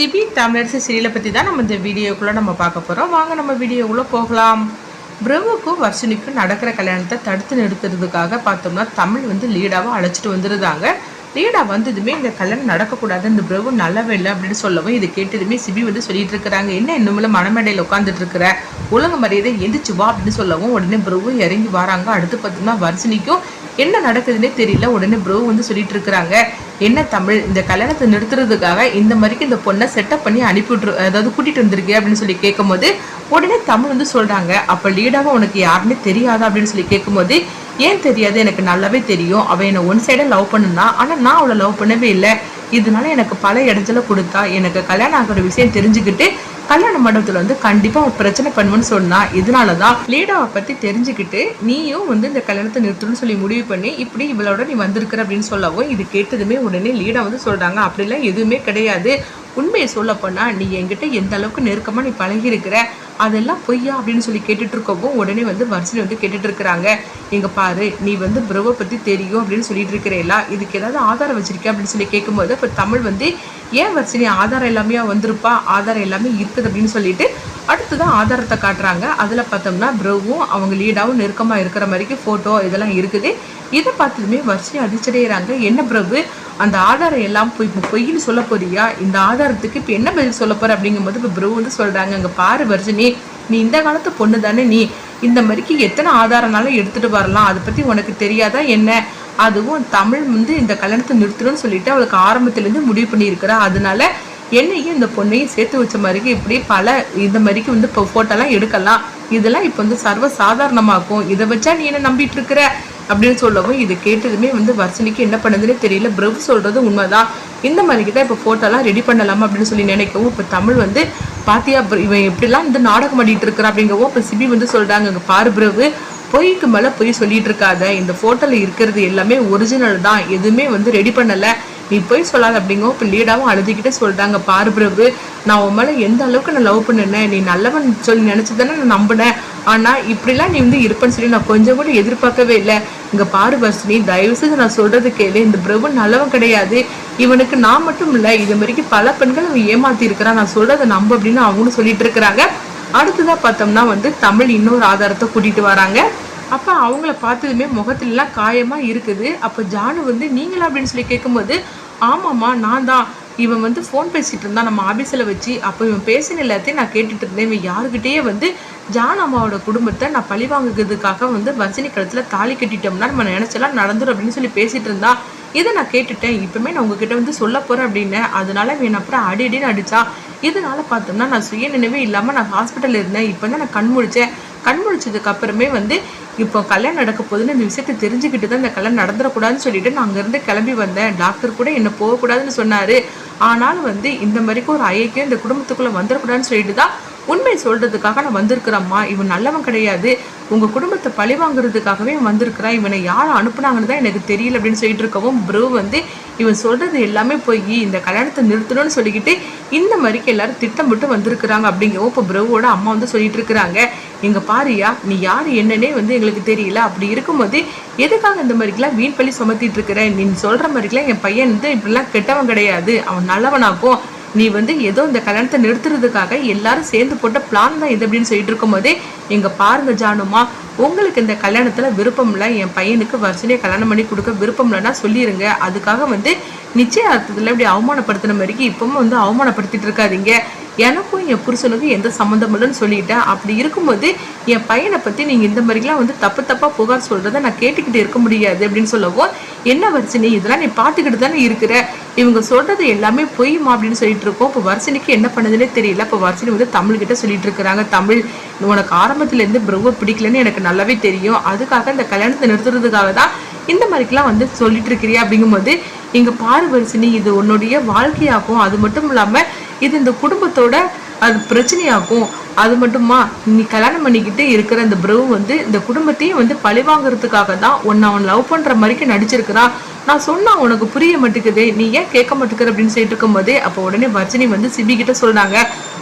CP Tamilarasi சீரியலை பற்றி தான் நம்ம இந்த வீடியோக்குள்ளே நம்ம பார்க்க போகிறோம். வாங்க நம்ம வீடியோக்குள்ளே போகலாம். பிரபுக்கும் வர்ஷினிக்கும் நடக்கிற கல்யாணத்தை தடுத்து நிறுத்துறதுக்காக பார்த்தோம்னா தமிழ் லீடாவை அழைச்சிட்டு வந்துருந்தாங்க. லீடா வந்ததுமே இந்த கல்யாணம் நடக்கக்கூடாது, இந்த பிரபு நல்லவே இல்லை அப்படின்னு சொல்லவும் இது கேட்டதுமே சிபி சொல்லிட்டு இருக்கிறாங்க, என்ன இன்னும் மணமேடையில் உட்காந்துட்டு இருக்கிற, ஒழுங்கு மரியாதை எந்திரிச்சு வா அப்படின்னு சொல்லவும் உடனே பிரபு இறங்கி வராங்க. அடுத்து பார்த்தோம்னா வர்ஷினிக்கும் என்ன நடக்குதுன்னே தெரியல. உடனே பிரபு சொல்லிட்டு இருக்கிறாங்க, என்ன தமிழ் இந்த கல்யாணத்தை நிறுத்துறதுக்காக இந்த மாதிரிக்கு இந்த பொண்ணை செட்டப் பண்ணி அனுப்பிவிட்ரு, அதாவது கூட்டிட்டு வந்திருக்கு அப்படின்னு சொல்லி கேட்கும்போது உடனே தமிழ் சொல்றாங்க, அப்போ லீடாவை உனக்கு யாருன்னே தெரியாதா அப்படின்னு சொல்லி கேட்கும்போது ஏன் தெரியாது, எனக்கு நல்லாவே தெரியும், அவன் என்னை ஒன் சைடாக லவ் பண்ணுனா, ஆனால் நான் அவளை லவ் பண்ணவே இல்லை, இதனால எனக்கு பல இடத்துல கொடுத்தா, எனக்கு கல்யாணம் ஆகிற விஷயம் தெரிஞ்சுக்கிட்டு கல்யாண மண்டபத்துல கண்டிப்பா ஒரு பிரச்சனை பண்ணுவேன்னு சொன்னா, இதனாலதான் லீடாவை பத்தி தெரிஞ்சுக்கிட்டு நீயும் இந்த கல்யாணத்தை நிறுத்தணும்னு சொல்லி முடிவு பண்ணி இப்படி இவளோட நீ வந்திருக்கிற அப்படின்னு சொல்லவும் இது கேட்டதுமே உடனே லீடா சொல்றாங்க, அப்படிலாம் எதுவுமே கிடையாது, உண்மையை சொல்ல போனா நீ என்கிட்ட எந்த அளவுக்கு நெருக்கமா நீ பழகி இருக்கிற, அதெல்லாம் பொய்யா அப்படின்னு சொல்லி கேட்டுட்டு இருக்கவும் உடனே வர்ஷினி கேட்டுட்டு இருக்கிறாங்க, இங்க பாரு நீ பிரபுவை பத்தி தெரியும் அப்படின்னு சொல்லிட்டு இருக்கிறேலா, இதுக்கு ஏதாவது ஆதாரம் வச்சிருக்கேன் அப்படின்னு சொல்லி கேட்கும்போது இப்போ தமிழ் ஏன் வர்ஷினி ஆதாரம் எல்லாமே வந்திருப்பா, ஆதாரம் எல்லாமே இருக்குது அப்படின்னு சொல்லிட்டு அடுத்துதான் ஆதாரத்தை காட்டுறாங்க. அதில் பார்த்தோம்னா பிரபுவும் அவங்க லீடாவும் நெருக்கமாக இருக்கிற மாதிரிக்கு ஃபோட்டோ இதெல்லாம் இருக்குது. இதை பார்த்ததுமே வர்ஷினி அதிர்ச்சடைகிறாங்க, என்ன பிரபு அந்த ஆதாரம் எல்லாம் பொய்ன்னு சொல்ல போறியா, இந்த ஆதாரத்துக்கு இப்போ என்ன பதில் சொல்ல போற அப்படிங்கும்போது இப்போ பிரபு சொல்கிறாங்க, அங்கே பாரு வர்ஷினி நீ இந்த காலத்து பொண்ணு தானே, நீ இந்த மாதிரிக்கு எத்தனை ஆதாரம்னாலும் எடுத்துகிட்டு வரலாம், அதை பற்றி உனக்கு தெரியாதா என்ன, அதுவும் தமிழ் இந்த கல்யாணத்தை நிறுத்தணும்னு சொல்லிட்டு அவளுக்கு ஆரம்பத்துலேருந்து முடிவு பண்ணியிருக்கிறா, அதனால என்னையும் இந்த பொண்ணையும் சேர்த்து வச்ச மாதிரிக்கு இப்படி பல இந்த மாதிரிக்கு இப்போ ஃபோட்டோலாம் எடுக்கலாம், இதெல்லாம் இப்போ சர்வ சாதாரணமாக்கும், இதை வச்சா நீ என்ன நம்பிட்டு இருக்கிற அப்படின்னு சொல்லவும் இது கேட்டதுமே வர்ஷினிக்கு என்ன பண்ணுதுன்னு தெரியல. பிரபு சொல்றது உண்மைதான், இந்த மாதிரிக்கு தான் இப்போ ஃபோட்டோலாம் ரெடி பண்ணலாமா அப்படின்னு சொல்லி நினைக்கவும் இப்போ தமிழ் பாத்தியா இவன் எப்படிலாம் நாடகம் ஆடிட்டு இருக்கிறா அப்படிங்கவும் இப்போ சிபி சொல்றாங்க, அங்கே பாரு பிரபு பொய்க்கு மேலே பொய் சொல்லிட்டு இருக்காத, இந்த ஃபோட்டோவில் இருக்கிறது எல்லாமே ஒரிஜினல் தான், எதுவுமே ரெடி பண்ணலை, நீ போய் சொல்லாத அப்படிங்கவும் இப்போ லீடாவும் அழுதுகிட்டே சொல்கிறாங்க, பாரு பிரபு நான் உன் மேலே எந்த அளவுக்கு நான் லவ் பண்ணினேன், நீ நல்லவன் சொல்லி நினச்சி தானே நான் நம்பினேன், ஆனால் இப்படிலாம் நீ இருப்பேன்னு சொல்லி நான் கொஞ்சம் கூட எதிர்பார்க்கவே இல்லை, இங்கே பாரு வர்ஷினி தயவு செஞ்சு நான் சொல்கிறது கேளு, இந்த பிரபு நல்லவன் கிடையாது, இவனுக்கு நான் மட்டும் இல்லை இது மாதிரிக்கு பல பெண்கள் அவன் ஏமாற்றி இருக்கிறான், நான் சொல்கிறத நம்ப அப்படின்னு அவங்களும் சொல்லிட்டு இருக்கிறாங்க. அடுத்ததான் பார்த்தோம்னா தமிழ் இன்னொரு ஆதாரத்தை கூட்டிட்டு வராங்க. அப்போ அவங்கள பார்த்ததுமே முகத்துலலாம் காயமாக இருக்குது. அப்போ ஜானு நீங்களா அப்படின்னு சொல்லி கேட்கும்போது ஆமாம்மா நான் தான், இவன் ஃபோன் பேசிகிட்டு இருந்தான் நம்ம ஆஃபீஸில் வச்சு, அப்போ இவன் பேசின எல்லாத்தையும் நான் கேட்டுட்டு இருந்தேன், இவன் யாருக்கிட்டேயே ஜான் அம்மாவோட குடும்பத்தை நான் பழி வாங்குறதுக்காக வர்ஷினி கழுத்தில் தாலி கட்டிட்டோம்னா நம்ம நினச்சலாம் நடந்துடும் அப்படின்னு சொல்லி பேசிகிட்டு இருந்தான், இதை நான் கேட்டுட்டேன், இப்போமே நான் உங்ககிட்ட சொல்ல போகிறேன் அப்படின்னு, அதனால இவன் அப்புறம் அடின்னு அடித்தா, இதனால பார்த்தோம்னா நான் சுய நினைவே இல்லாமல் நான் ஹாஸ்பிட்டலில் இருந்தேன், இப்போ தான் நான் கண் முழிச்சதுக்கு அப்புறமே இப்போ கல்யாணம் நடக்க போகுதுன்னு இந்த விஷயத்தை தெரிஞ்சுக்கிட்டு தான் இந்த கல்யாணம் நடந்துடக்கூடாதுன்னு சொல்லிட்டு நான் அங்கேருந்து கிளம்பி வந்தேன், டாக்டர் கூட என்ன போகக்கூடாதுன்னு சொன்னார், ஆனாலும் இந்த மாதிரிக்கு ஒரு ஐக்கியம் இந்த குடும்பத்துக்குள்ளே வந்துடக்கூடாதுன்னு சொல்லிட்டு தான் உண்மை சொல்கிறதுக்காக நான் வந்திருக்கிறேம்மா, இவன் நல்லவன் கிடையாது, உங்கள் குடும்பத்தை பழி வாங்குறதுக்காகவே வந்திருக்கிறான், இவனை யாரை அனுப்புனாங்கன்னு தான் எனக்கு தெரியல அப்படின்னு சொல்லிட்டு இருக்கவும் ப்ரோ இவன் சொல்கிறது எல்லாமே போய் இந்த கல்யாணத்தை நிறுத்தணும்னு சொல்லிக்கிட்டு இந்த மாதிரிக்கு எல்லாரும் திட்டமிட்டு வந்திருக்கிறாங்க அப்படிங்கவும் இப்போ ப்ரோவோட அம்மா சொல்லிட்டு இருக்கிறாங்க, எங்கள் பாரியா நீ யார் என்னன்னே எங்களுக்கு தெரியல, அப்படி இருக்கும்போது எதுக்காக இந்த மாதிரிக்கெல்லாம் வீண் பழி சுமத்திட்டு இருக்கிற, நீ சொல்கிற மாதிரிக்கெல்லாம் என் பையன் இப்படிலாம் கெட்டவன் கிடையாது, அவன் நல்லவனாக்கும், நீ ஏதோ இந்த கல்யாணத்தை நிறுத்துறதுக்காக எல்லாரும் சேர்ந்து போட்ட பிளான் தான் இது அப்படின்னு சொல்லிட்டு இருக்கும்போதே எங்க பாருங்க ஜானுமா, உங்களுக்கு இந்த கல்யாணத்துல விருப்பம் இல்லை, என் பையனுக்கு வர்ஷினியை கல்யாணம் பண்ணி கொடுக்க விருப்பம் இல்லைன்னா சொல்லிடுங்க, அதுக்காக நிச்சயார்த்தத்தில் இப்படி அவமானப்படுத்தின மாதிரிக்கு இப்பவும் அவமானப்படுத்திட்டு இருக்காதீங்க, எனக்கும் என் புருஷனுக்கும் எந்த சம்மந்தம் இல்லைன்னு சொல்லிட்டேன், அப்படி இருக்கும்போது என் பையனை பற்றி நீங்கள் இந்த மாதிரிலாம் தப்பாக புகார் சொல்கிறத நான் கேட்டுக்கிட்டு இருக்க முடியாது அப்படின்னு சொல்லவும், என்ன வர்ஷினி இதெல்லாம் நீ பார்த்துக்கிட்டு தானே இருக்கிற, இவங்க சொல்கிறது எல்லாமே பொய்யுமா அப்படின்னு சொல்லிட்டு இருக்கோம். இப்போ வர்ஷினிக்கு என்ன பண்ணுதுன்னே தெரியல. இப்போ வர்ஷினி தமிழ்கிட்ட சொல்லிட்டு இருக்கிறாங்க, தமிழ் உனக்கு ஆரம்பத்துலேருந்து பிரபு பிடிக்கலன்னு எனக்கு நல்லாவே தெரியும், அதுக்காக இந்த கல்யாணத்தை நிறுத்துறதுக்காக தான் இந்த மாதிரிக்கெல்லாம் சொல்லிட்டு இருக்கிறியா அப்படிங்கும்போது, இங்கே பாரு வர்ஷினி இது உன்னுடைய வாழ்க்கையாகும், அது மட்டும் இல்லாமல் இது இந்த குடும்பத்தோட அது பிரச்சனையாகும், அது மட்டுமா நீ கல்யாணம் பண்ணிக்கிட்டு இருக்கிற இந்த பிரபு இந்த குடும்பத்தையும் பழி வாங்குறதுக்காக தான் அவன் லவ் பண்ணுற மாதிரிக்கு நடிச்சிருக்கிறான், நான் சொன்னா உனக்கு புரிய மாட்டேங்குது, நீ ஏன் கேட்க மாட்டேங்கிற அப்படின்னு சொல்லிட்டு இருக்கும்போதே அப்போ உடனே வர்ஷினி சிபி கிட்ட சொல்றாங்க,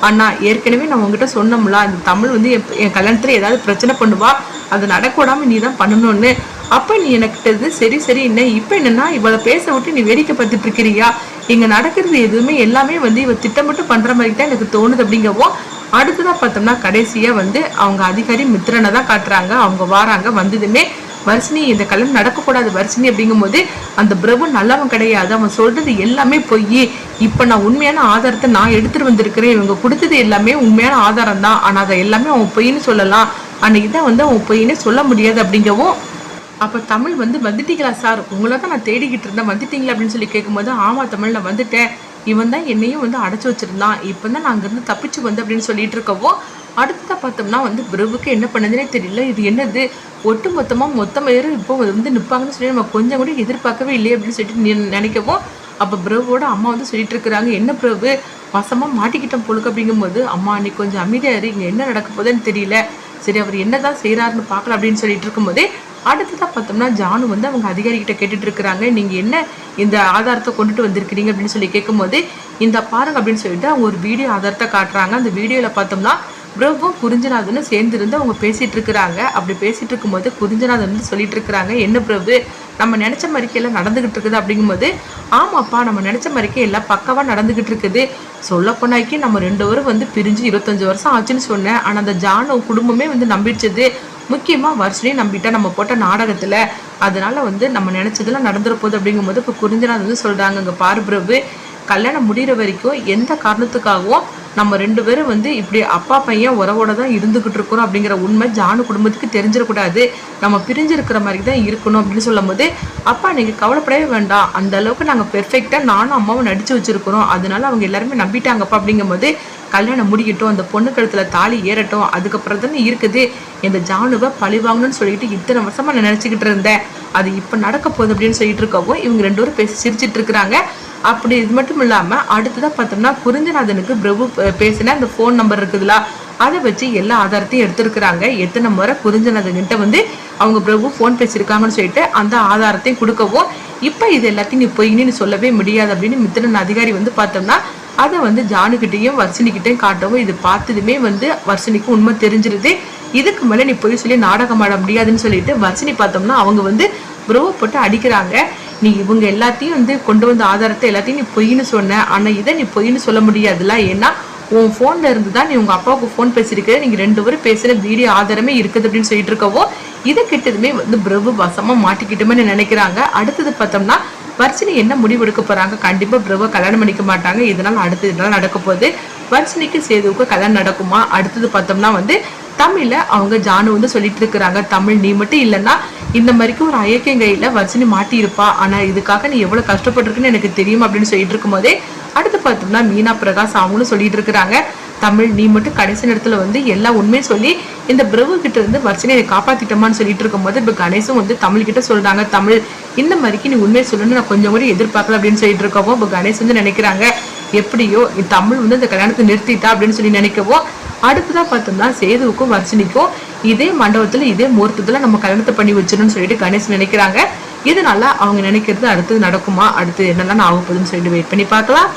அண்ணா ஏற்கனவே நான் உங்ககிட்ட சொன்னோம்ல இந்த தமிழ் என் கல்யாணத்துல ஏதாவது பிரச்சனை பண்ணுவா, அது நடக்க விடாம நீ தான் பண்ணணும்னு, அப்ப நீ எனக்கு சரி சரி என்ன இப்ப என்னன்னா இவளை பேச விட்டு நீ வேடிக்கை பார்த்துட்டு இருக்கிறியா, இங்க நடக்கிறது எதுவுமே எல்லாமே வந்து இவ திட்டமிட்டு பண்ற மாதிரி தான் எனக்கு தோணுது அப்படிங்கவும் அடுத்ததான் பார்த்தோம்னா கடைசியா வந்து அவங்க அதிகாரி மித்ரனை தான் காட்டுறாங்க. அவங்க வாராங்க. வந்ததுமே வர்ஷினி இந்த கல்யாணம் நடக்கக்கூடாது வர்ஷினி அப்படிங்கும் போது அந்த பிரபு நல்லவன் கிடையாது, அவன் சொல்றது எல்லாமே பொய், இப்ப நான் உண்மையான ஆதாரத்தை நான் எடுத்துட்டு வந்திருக்கிறேன், இவங்க கொடுத்தது எல்லாமே உண்மையான ஆதாரம் தான், ஆனா அதை எல்லாமே அவன் பொய்ன்னு சொல்லலாம், ஆனா இதை வந்து அவன் பொய்ன்னு சொல்ல முடியாது அப்படிங்கவும் அப்போ தமிழ் வந்து வந்துட்டீங்களா சார், உங்களை தான் நான் தேடிக்கிட்டு இருந்தேன், வந்துட்டீங்களா அப்படின்னு சொல்லி கேட்கும்போது ஆமாம் தமிழ் நான் வந்துட்டேன், இவன் தான் என்னையும் வந்து அடைச்சி வச்சிருந்தான், இப்போ தான் நான் அங்கேருந்து தப்பிச்சு வந்து அப்படின்னு சொல்லிட்டு இருக்கவோ அடுத்ததாக பார்த்தோம்னா வந்து பிரபுக்கு என்ன பண்ணதுனே தெரியல, இது என்னது ஒட்டு மொத்த பேர் இப்போ வந்து நிற்பாங்கன்னு சொல்லி நம்ம கொஞ்சம் கூட எதிர்பார்க்கவே இல்லையே அப்படின்னு சொல்லிட்டு நினைக்கவும் அப்போ பிரபுவோட அம்மா வந்து சொல்லிட்டு இருக்கிறாங்க, என்ன பிரபு வசமாக மாட்டிக்கிட்டோம் பொழுக்கு அப்படிங்கும்போது அம்மா நீ கொஞ்சம் அமைதியாக இங்கே என்ன நடக்க போதுன்னு தெரியல, சரி அவர் என்னதான் செய்கிறாருன்னு பார்க்கலாம் அப்படின்னு சொல்லிட்டு இருக்கும்போதே அடுத்ததான் பார்த்தோம்னா ஜானு வந்து அவங்க அதிகாரிகிட்ட கேட்டுட்டு இருக்கிறாங்க, நீங்க என்ன இந்த ஆதாரத்தை கொண்டுட்டு வந்திருக்கிறீங்க அப்படின்னு சொல்லி கேட்கும்போது இந்த பாருங்க அப்படின்னு சொல்லிட்டு அவங்க ஒரு வீடியோ ஆதாரத்தை காட்டுறாங்க. அந்த வீடியோல பார்த்தோம்னா பிரபுவும் குறிஞ்சநாதனும் சேர்ந்து இருந்து அவங்க பேசிட்டு இருக்கிறாங்க. அப்படி பேசிட்டு இருக்கும்போது குறிஞ்சநாதன் வந்து சொல்லிட்டு இருக்கிறாங்க, என்ன பிரபு நம்ம நினைச்ச மாதிரிக்கே எல்லாம் நடந்துகிட்டு இருக்குது அப்படிங்கும்போது ஆமாப்பா நம்ம நினைச்ச மாதிரிக்கே எல்லாம் பக்கவா நடந்துகிட்டு இருக்குது, சொல்ல போனாக்கி நம்ம 2 பேரும் வந்து பிரிஞ்சு 25 வருஷம் ஆச்சுன்னு சொன்னேன், ஆனா அந்த ஜானு குடும்பமே வந்து நம்பிடுச்சது, முக்கியமா வருஷனையும் நம்பிட்டா நம்ம போட்ட நாடகத்துல, அதனால வந்து நம்ம நினைச்சதெல்லாம் நடந்துற போகுது அப்படிங்கும்போது இப்போ குறிஞ்சநாதன் வந்து சொல்றாங்க, இங்க பாரு பிரபு கல்யாணம் முடிகிற வரைக்கும் எந்த காரணத்துக்காகவும் நம்ம 2 பேரும் வந்து இப்படி அப்பா பையன் உறவோட தான் இருந்துகிட்டு இருக்கிறோம் அப்படிங்கிற உண்மை ஜானு குடும்பத்துக்கு தெரிஞ்சிடக்கூடாது, நம்ம பிரிஞ்சிருக்கிற மாதிரி தான் இருக்கணும் அப்படின்னு சொல்லும் போது அப்பா நீங்க கவலைப்படவே வேண்டாம், அந்த அளவுக்கு நாங்கள் பெர்ஃபெக்டா நானும் அம்மாவும் நடிச்சு வச்சிருக்கிறோம், அதனால அவங்க எல்லாருமே நம்பிட்டாங்கப்பா அப்படிங்கும் போது கல்யாணம் முடிக்கட்டும், அந்த பொண்ணு கழுத்துல தாலி ஏறட்டும், அதுக்கப்புறம் தானே இருக்குது இந்த ஜானுவை பழி வாங்கணும்னு சொல்லிட்டு இத்தனை வருஷமா நான் நினைச்சுக்கிட்டு இருந்தேன், அது இப்போ நடக்க போகுது அப்படின்னு சொல்லிட்டு இருக்கவும் இவங்க 2 பேரும் பேசி சிரிச்சிட்டு இருக்கிறாங்க. அப்படி இது மட்டும் இல்லாமல் அடுத்ததாக பார்த்தோம்னா குறிஞ்சநாதனுக்கு பிரபு பேசின அந்த ஃபோன் நம்பர் இருக்குதுல்ல அதை வச்சு எல்லா ஆதாரத்தையும் எடுத்துருக்குறாங்க. எத்தனை முறை குறிஞ்சநாதன்கிட்ட வந்து அவங்க பிரபு ஃபோன் பேசியிருக்காங்கன்னு சொல்லிட்டு அந்த ஆதாரத்தையும் கொடுக்கவும் இப்போ இது எல்லாத்தையும் நீ பொய்ன்னு சொல்லவே முடியாது அப்படின்னு மித்திரன் அதிகாரி வந்து பார்த்தோம்னா அதை வந்து ஜானுக்கிட்டையும் வர்ஷினிக்கிட்டையும் காட்டவும் இது பார்த்ததுமே வந்து வர்ஷினிக்கு உண்மை தெரிஞ்சிருது, இதுக்கு மேலே நீ பொய் சொல்லி நாடகம் ஆட முடியாதுன்னு சொல்லிட்டு வர்ஷினி பார்த்தோம்னா அவங்க வந்து பிரபு போட்டு அடிக்கிறாங்க, நீ இவங்க எல்லாத்தையும் வந்து கொண்டு வந்த ஆதாரத்தை எல்லாத்தையும் நீ பொய்ன்னு சொன்ன, ஆனால் இதை நீ பொய்ன்னு சொல்ல முடியாதுல்ல, ஏன்னா உன் ஃபோனில் இருந்து தான் நீ உங்கள் அப்பாவுக்கு ஃபோன் பேசியிருக்கிற, நீங்கள் 2 பேரும் பேசுகிற வீடியோ ஆதாரமே இருக்குது அப்படின்னு சொல்லிட்டு இருக்கவோ இதை கிட்டதுமே வந்து பிரபு வசமாக மாட்டிக்கிட்டுமே நினைக்கிறாங்க. அடுத்தது பார்த்தோம்னா வர்ஷினி என்ன முடிவு எடுக்க போகிறாங்க, கண்டிப்பாக பிரபு கல்யாணம் பண்ணிக்க மாட்டாங்க, இதனால் அடுத்தது இதெல்லாம் நடக்க போகுது, வர்ஷினிக்கு சேதுவுக்கு கல்யாணம் நடக்குமா. அடுத்தது பார்த்தோம்னா வந்து தமிழ்ல அவங்க ஜானு வந்து சொல்லிட்டு இருக்கிறாங்க, தமிழ் நீ மட்டும் இல்லைன்னா இந்த மாதிரிக்கு ஒரு ஐயக்கையில் வர்ஷினி மாட்டியிருப்பா, ஆனால் இதுக்காக நீ எவ்வளோ கஷ்டப்பட்டிருக்குன்னு எனக்கு தெரியும் அப்படின்னு சொல்லிட்டு இருக்கும்போதே அடுத்து பார்த்தோம்னா மீனா பிரகாஷ் அவங்களும் சொல்லிட்டு இருக்கிறாங்க, தமிழ் நீ மட்டும் கடைசி நேரத்தில் வந்து எல்லா உண்மையும் சொல்லி இந்த பிரபு கிட்ட இருந்து வர்ஷினியை காப்பாத்திட்டோமான்னு சொல்லிட்டு இருக்கும்போது இப்போ கணேசும் வந்து தமிழ் கிட்ட சொல்றாங்க, தமிழ் இந்த மாதிரிக்கு நீ உண்மையை சொல்லணும்னு நான் கொஞ்சம் கூட எதிர்பார்க்கல அப்படின்னு சொல்லிட்டு இருக்கவோ இப்போ கணேஷ் வந்து நினைக்கிறாங்க, எப்படியோ தமிழ் வந்து இந்த கல்யாணத்தை நிறுத்திட்டா அப்படின்னு சொல்லி நினைக்கவோ அடுத்ததான் பார்த்தோம்னா சேதுவுக்கும் வர்ஷினிக்கும் இதே மண்டபத்தில் இதே முகூர்த்தத்தில் நம்ம கல்யாணத்தை பண்ணி வச்சிடணும்னு சொல்லிட்டு கணேஷ் நினைக்கிறாங்க. இதனால அவங்க நினைக்கிறது அடுத்தது நடக்குமா, அடுத்து என்னெல்லாம் ஆக போகுதுன்னு சொல்லிட்டு வெயிட் பண்ணி பார்க்கலாம்.